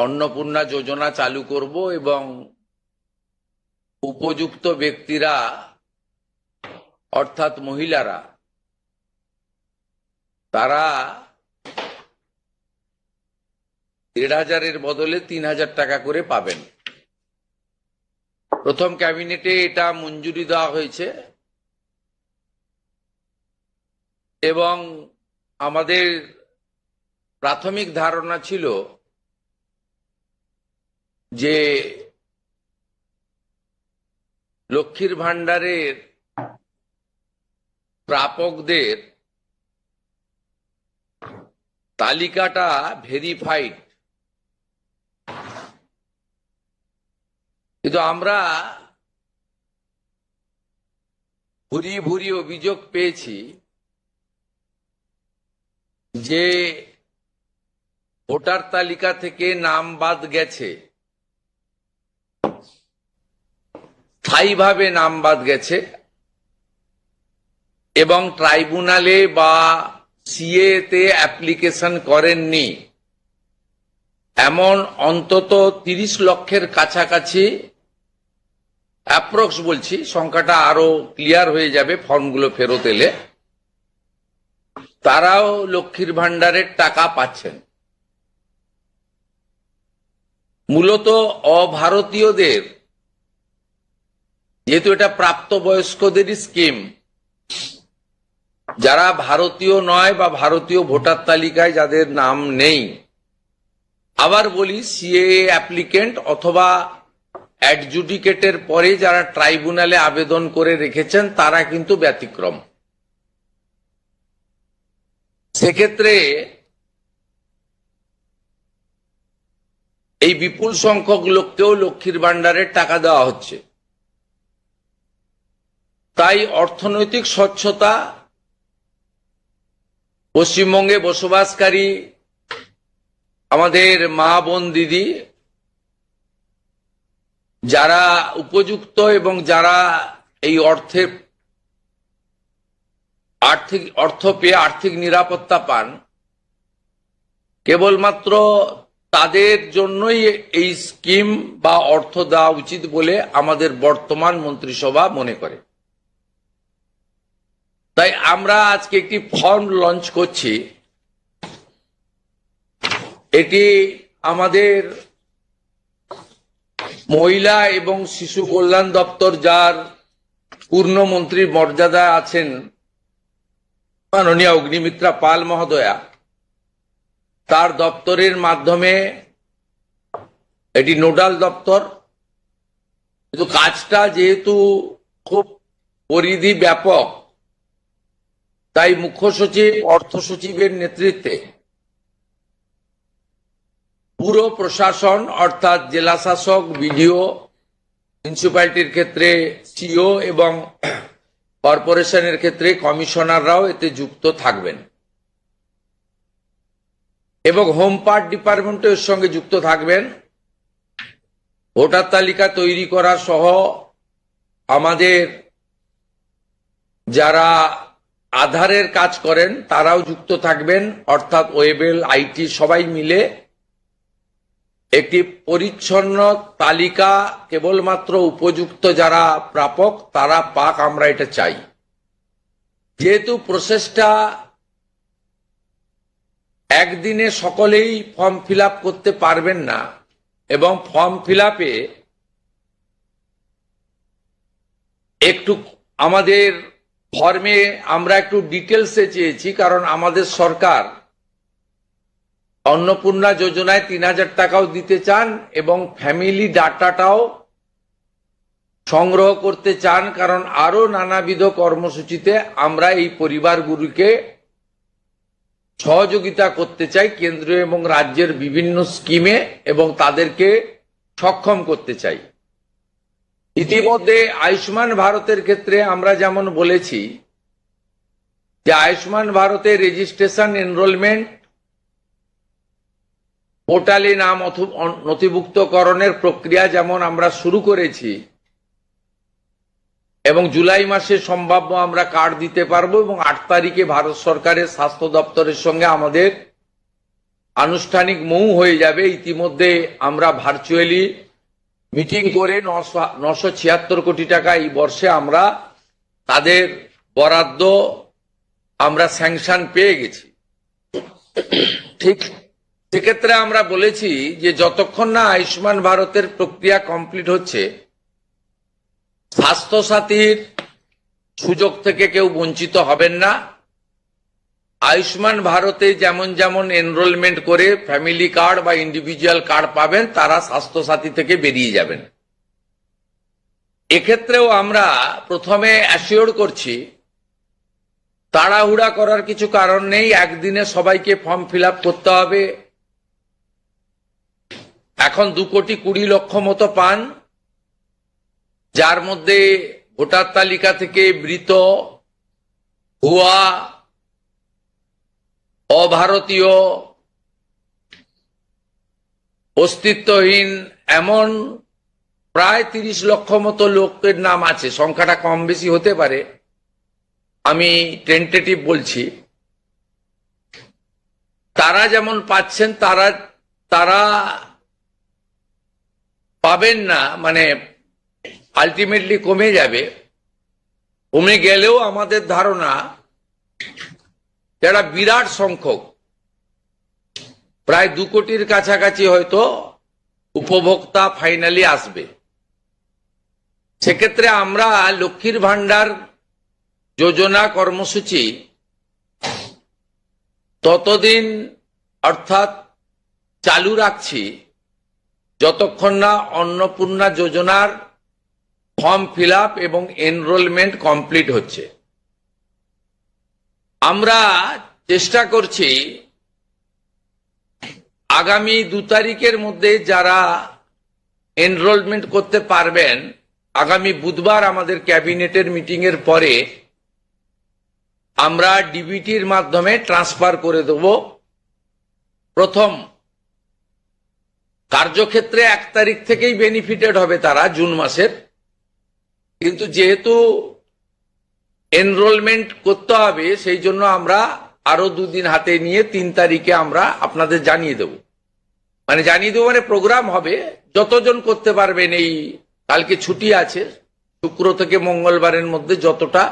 অন্নপূর্ণা যোজনা চালু করব এবং উপযুক্ত ব্যক্তিরা অর্থাৎ মহিলারা তারা ১,৫০০-এর বদলে ৩,০০০ টাকা করে পাবেন। প্রথম ক্যাবিনেটে এটা মঞ্জুরি দেওয়া হয়েছে এবং আমাদের প্রাথমিক ধারণা ছিল যে লক্ষ্মীর ভান্ডারের প্রাপকদের তালিকাটা ভেরিফাইড, কিন্তু আমরা ভুরি ভুরি অভিযোগ পেয়েছি যে ভোটার তালিকা থেকে নাম বাদ গেছে, স্থায়ীভাবে নাম বাদ গেছে এবং ট্রাইব্যুনালে বা সিএ তে অ্যাপ্লিকেশন করেননি এমন অন্তত ৩০ লক্ষের কাছাকাছি, অ্যাপ্রক্স বলছি, সংখ্যাটা আরো ক্লিয়ার হয়ে যাবে ফর্মগুলো ফেরত এলে, তারাও লক্ষ্মীর ভান্ডারের টাকা পাচ্ছেন। মূলত অভারতীয়দের, যেহেতু এটা প্রাপ্তবয়স্কদেরই স্কিম, যারা ভারতীয় নয় বা ভারতীয় ভোটার তালিকায় যাদের নাম নেই, আবার বলি সিএএ অ্যাপ্লিকেন্ট অথবা অ্যাডজুডিকেটের পরে যারা ট্রাইব্যুনালে আবেদন করে রেখেছেন তারা কিন্তু ব্যতিক্রম। সেক্ষেত্রে এই বিপুল সংখ্যক লোককেও লক্ষ্মীর ভান্ডারের টাকা দেওয়া হচ্ছে। তাই অর্থনৈতিক স্বচ্ছতা, পশ্চিমবঙ্গে বসবাসকারী আমাদের মা বোন দিদি যারা উপযুক্ত এবং যারা এই অর্থ পেয়ে আর্থিক নিরাপত্তা পান, কেবলমাত্র তাদের জন্যই এই স্কিম বা অর্থ দেওয়া উচিত বলে আমাদের বর্তমান মন্ত্রিসভা মনে করে। তাই আমরা আজকে একটি ফর্ম লঞ্চ করছি। এটি আমাদের মহিলা এবং শিশু কল্যাণ দপ্তর, যার পূর্ণমন্ত্রীর মর্যাদায় আছেন মাননীয় অগ্নিমিত্রা পাল মহোদয়া, তার দপ্তরের মাধ্যমে, এটি নোডাল দপ্তর, কিন্তু কাজটা যেহেতু খুব পরিধি ব্যাপক, তাই মুখ্য সচিব, অর্থ সচিবের নেতৃত্বে পুরো প্রশাসন অর্থাৎ জেলা শাসক, বিডিও, মিউনিসিপ্যালিটির ক্ষেত্রে সিও এবং কর্পোরেশনের ক্ষেত্রে কমিশনাররাও এতে যুক্ত থাকবেন এবং হোম পার্ট ডিপার্টমেন্টও এর সঙ্গে যুক্ত থাকবেন। ভোটার তালিকা তৈরি করা সহ আমাদের যারা আধারের কাজ করেন তারাও যুক্ত থাকবেন, অর্থাৎ ওয়েবেল, আইটি সবাই মিলে একটি পরিচ্ছন্ন তালিকা কেবলমাত্র উপযুক্ত যারা প্রাপক তারা পাক, আমরা এটা চাই। যেহেতু প্রসেসটা একদিনে সকলেই ফর্ম ফিল আপ করতে পারবেন না এবং ফর্ম ফিল আপে একটু আমাদের ফর্মে আমরা একটু ডিটেলসে চেয়েছি, কারণ আমাদের সরকার অন্নপূর্ণা যোজনায় ৩,০০০ টাকাও দিতে চান এবং ফ্যামিলি ডাটাটাও সংগ্রহ করতে চান, কারণ আরো নানাবিধ কর্মসূচিতে আমরা এই পরিবারগুলিকে সহযোগিতা করতে চাই কেন্দ্রীয় এবং রাজ্যের বিভিন্ন স্কিমে এবং তাদেরকে সক্ষম করতে চাই। ইতিমধ্যে আয়ুষ্মান ভারতের ক্ষেত্রে আমরা যেমন বলেছি যে আয়ুষ্মান ভারতের রেজিস্ট্রেশন, এনরোলমেন্ট, পোর্টালে নাম নথিভুক্তকরণের প্রক্রিয়া যেমন আমরা শুরু করেছি এবং জুলাই মাসে সম্ভাব্য আমরা কার্ড দিতে পারবো এবং ৮ তারিখে ভারত সরকারের স্বাস্থ্য দপ্তরের সঙ্গে আমাদের আনুষ্ঠানিক মৌ হয়ে যাবে। ইতিমধ্যে আমরা ভার্চুয়ালি মিটিং করে 976 কোটি টাকা এই বর্ষে আমরা তাদের বরাদ্দ আমরা স্যাংশন পেয়ে গেছি। ঠিক সেক্ষেত্রে আমরা বলেছি যে যতক্ষণ না আয়ুষ্মান ভারতের প্রক্রিয়া কমপ্লিট হচ্ছে, স্বাস্থ্যসাথীর সুযোগ থেকে কেউ বঞ্চিত হবেন না। আয়ুষ্মান ভারতে যেমন যেমন এনরোলমেন্ট করে ফ্যামিলি কার্ড বা ইন্ডিভিজুয়াল কার্ড পাবেন, তারা স্বাস্থ্যসাথী থেকে বেরিয়ে যাবেন। এক্ষেত্রেও আমরা প্রথমে অ্যাসিওর করছি, তাড়াহুড়া করার কিছু কারণ নেই। একদিনে সবাইকে ফর্ম ফিল আপ করতে হবে। এখন 2,20,00,000 মতো পান, যার মধ্যে ভোটার তালিকা থেকে মৃত, ভুয়া, অভারতীয়, অস্তিত্বহীন এমন প্রায় 30 লক্ষ মতো লোকের নাম আছে। সংখ্যাটা কম বেশি হতে পারে, আমি টেন্টেটিভ বলছি। তারা যেমন পাচ্ছেন তারা পাবেন না, মানে আলটিমেটলি কমে যাবে। কমে গেলেও আমাদের ধারণা যারা বিরাট সংখ্যক, প্রায় 2 কোটির কাছাকাছি হয়তো উপভোক্তা ফাইনালি আসবে। সেক্ষেত্রে আমরা লক্ষ্মীর ভান্ডার যোজনা কর্মসূচি ততদিন অর্থাৎ চালু রাখছি যতক্ষণ না অন্নপূর্ণা যোজনার ফর্ম ফিল আপ এবং এনরোলমেন্ট কমপ্লিট হচ্ছে। আমরা চেষ্টা করছি আগামী 2 তারিখের মধ্যে যারা এনরোলমেন্ট করতে পারবেন, আগামী বুধবার আমাদের ক্যাবিনেটের মিটিং এর পরে আমরা ডিবিটির মাধ্যমে ট্রান্সফার করে দেব। প্রথম কার্যক্ষেত্রে 1 তারিখ থেকেই বেনিফিটেড হবে তারা, জুন মাসের। কিন্তু যেহেতু এনরোলমেন্ট করতে হবে, সেই জন্য আমরা আরো 2 দিন হাতে নিয়ে 3 তারিখে আমরা আপনাদের জানিয়ে দেব। মানে প্রোগ্রাম হবে, যতজন করতে পারবেন। এই কালকে ছুটি আছে, শুক্র থেকে মঙ্গলবারের মধ্যে যতটা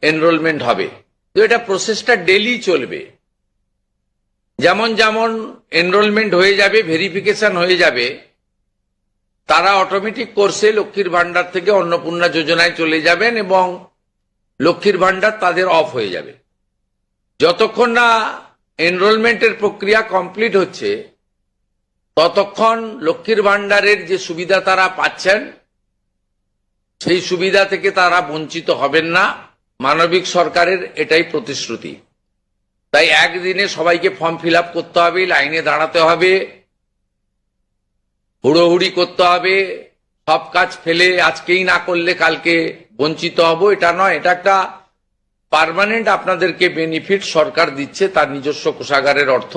এনরোলমেন্ট হবে। তো এটা প্রসেসটা ডেলি চলবে। যেমন যেমন এনরোলমেন্ট হয়ে যাবে, ভেরিফিকেশন হয়ে যাবে, তারা অটোমেটিক কোর্সে লক্ষ্মীর ভান্ডার থেকে অন্নপূর্ণা যোজনায় চলে যাবেন এবং লক্ষ্মীর ভান্ডার তাদের অফ হয়ে যাবে। যতক্ষণ না এনরোলমেন্টের প্রক্রিয়া কমপ্লিট হচ্ছে, ততক্ষণ লক্ষ্মীর ভান্ডারের যে সুবিধা তারা পাচ্ছেন, সেই সুবিধা থেকে তারা বঞ্চিত হবেন না। মানবিক সরকারের এটাই প্রতিশ্রুতি। তাই একদিনে সবাইকে ফর্ম ফিল আপ করতে হবে, লাইনে দাঁড়াতে হবে, হুড়োহুড়ি করতে হবে, সব কাজ ফেলে আজকেই না করলে কালকে বঞ্চিত হব, এটা নয়। এটা একটা পার্মানেন্ট আপনাদেরকে বেনিফিট সরকার দিচ্ছে তার নিজস্ব কোষাগারের অর্থ।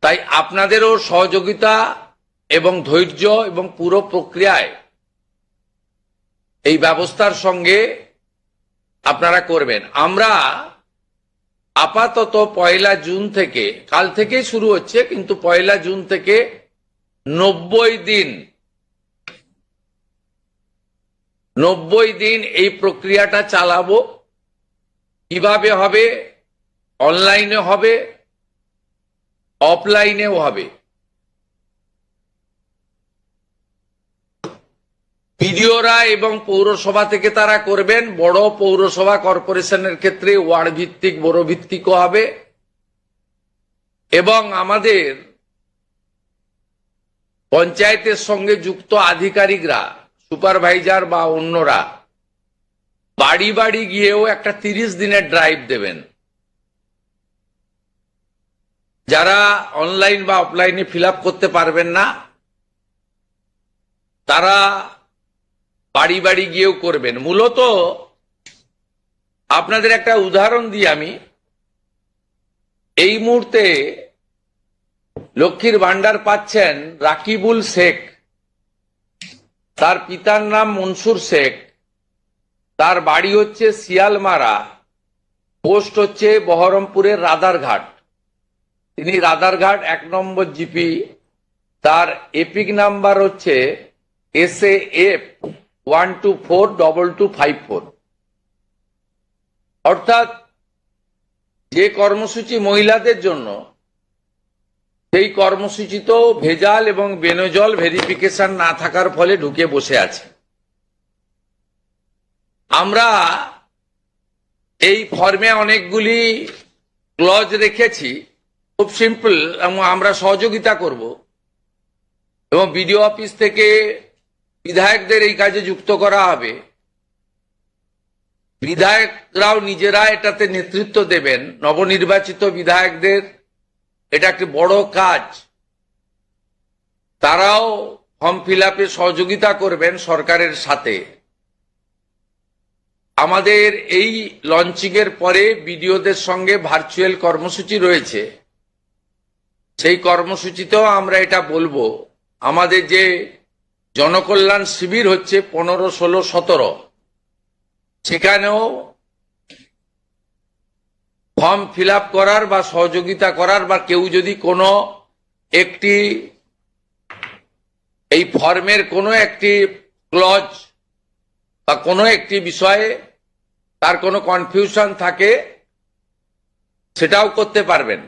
তাই আপনাদেরও সহযোগিতা এবং ধৈর্য এবং পুরো প্রক্রিয়ায় এই ব্যবস্থার সঙ্গে আপনারা করবেন। আমরা আপাতত 1 জুন থেকে, কাল থেকে শুরু হচ্ছে, কিন্তু 1 জুন থেকে 90 দিন এই প্রক্রিয়াটা চালাবো। কিভাবে হবে? অনলাইনে হবে, অফলাইনেও হবে। বিডিওরা এবং পৌরসভা থেকে তারা করবেন। বড় পৌরসভা কর্পোরেশনের ক্ষেত্রে ওয়ার্ড ভিত্তিক, বড় ভিত্তিকও হবে। এবং আমাদের পঞ্চায়েতের সঙ্গে যুক্ত আধিকারিকরা, সুপারভাইজার বা অন্যরা বাড়ি বাড়ি গিয়েও একটা 30 দিনের ড্রাইভ দেবেন। যারা অনলাইন বা অফলাইনে ফিল আপ করতে পারবেন না, তারা বাড়ি বাড়ি গিয়েও করবেন। মূলত আপনাদের একটা উদাহরণ দিই আমি। এই মুহূর্তে লক্ষ্মীর ভান্ডার পাচ্ছেন রাকিবুল শেখ, তার পিতার নাম মনসুর শেখ, তার বাড়ি হচ্ছে শিয়ালমারা, পোস্ট হচ্ছে বহরমপুরের রাদারঘাট। তিনি রাধারঘাট 1 নম্বর জিপি, তার এপিক নাম্বার হচ্ছে SAF 1242254। অর্থাৎ যে কর্মসূচি মহিলাদের জন্য, সেই কর্মসূচি তো ভেজাল এবং বেনজল ভেরিফিকেশন না থাকার ফলে ঢুকে বসে আছে। আমরা এই ফর্মে অনেকগুলি ক্লজ রেখেছি, খুব সিম্পল, এবং আমরা সহযোগিতা করব এবং বিডিও অফিস থেকে বিধায়কদের এই কাজে যুক্ত করা হবে। বিধায়করাও নিজেরা এটাতে নেতৃত্ব দেবেন। নবনির্বাচিত বিধায়কদের এটা একটি বড় কাজ, তারাও ফর্ম ফিল আপে সহযোগিতা করবেন সরকারের সাথে। আমাদের এই লঞ্চিং এর পরে বিডিওদের সঙ্গে ভার্চুয়াল কর্মসূচি রয়েছে, সেই কর্মসূচিতেও আমরা এটা বলবো। আমাদের যে জনকল্যাণ শিবির হচ্ছে 15, 16, 17, সেখানেও ফর্ম ফিল আপ করার বা সহযোগিতা করার, বা কেউ যদি কোনো একটি এই ফর্মের কোনো একটি ক্লজ বা কোনো একটি বিষয়ে তার কোনো কনফিউশন থাকে, সেটাও করতে পারবেন।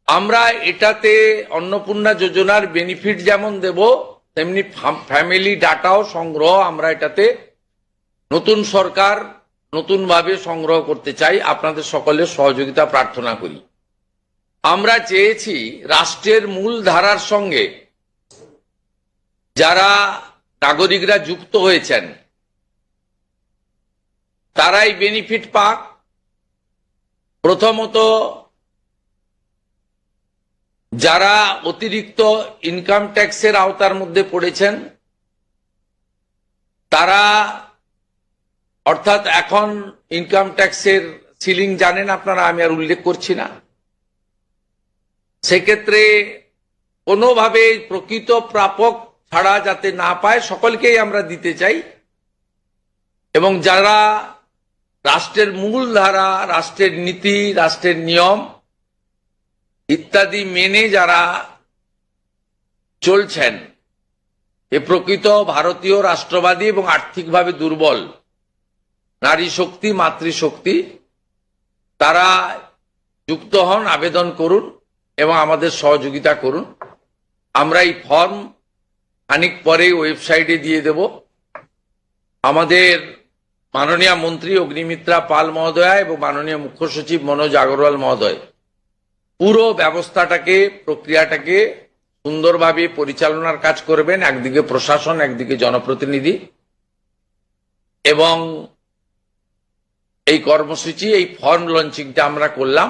আমরা এটাতে অন্নপূর্ণা যোজনার বেনিফিট যেমন দেব, তেমনি ফ্যামিলি ডাটাও সংগ্রহ আমরা এটাতে নতুন সরকার নতুনভাবে সংগ্রহ করতে চাই। আপনাদের সকলের সহযোগিতা প্রার্থনা করি। আমরা চেয়েছি রাষ্ট্রের মূল ধারার সঙ্গে যারা নাগরিকরা যুক্ত হয়েছেন তারাই বেনিফিট পাক। প্রথমত, যারা অতিরিক্ত ইনকাম ট্যাক্সের আওতার মধ্যে পড়েছেন তারা, অর্থাৎ এখন ইনকাম ট্যাক্সের সিলিং জানেন আপনারা, আমি আর উল্লেখ করছি না। সেক্ষেত্রে কোনোভাবে প্রকৃত প্রাপক ছাড়া যাতে না পায়, সকলকেই আমরা দিতে চাই। এবং যারা রাষ্ট্রের মূল ধারা, রাষ্ট্রের নীতি, রাষ্ট্রের নিয়ম ইত্যাদি মেনে যারা চলছেন, এ প্রকৃত ভারতীয় রাষ্ট্রবাদী এবং আর্থিকভাবে দুর্বল নারী শক্তি, মাতৃশক্তি, তারা যুক্ত হন, আবেদন করুন এবং আমাদের সহযোগিতা করুন। আমরা এই ফর্ম খানিক পরে ওয়েবসাইটে দিয়ে দেব। আমাদের মাননীয় মন্ত্রী অগ্নিমিত্রা পাল মহোদয়া এবং মাননীয় মুখ্য সচিব মনোজ আগরওয়াল মহোদয় পুরো ব্যবস্থাটাকে, প্রক্রিয়াটাকে সুন্দরভাবে পরিচালনার কাজ করবেন। একদিকে প্রশাসন, একদিকে জনপ্রতিনিধি। এবং এই কর্মসূচি, এই ফর্ম লঞ্চিংটা আমরা করলাম।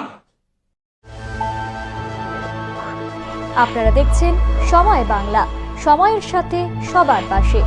আপনারা দেখছেন সময় বাংলা, সময়ের সাথে সবার পাশে।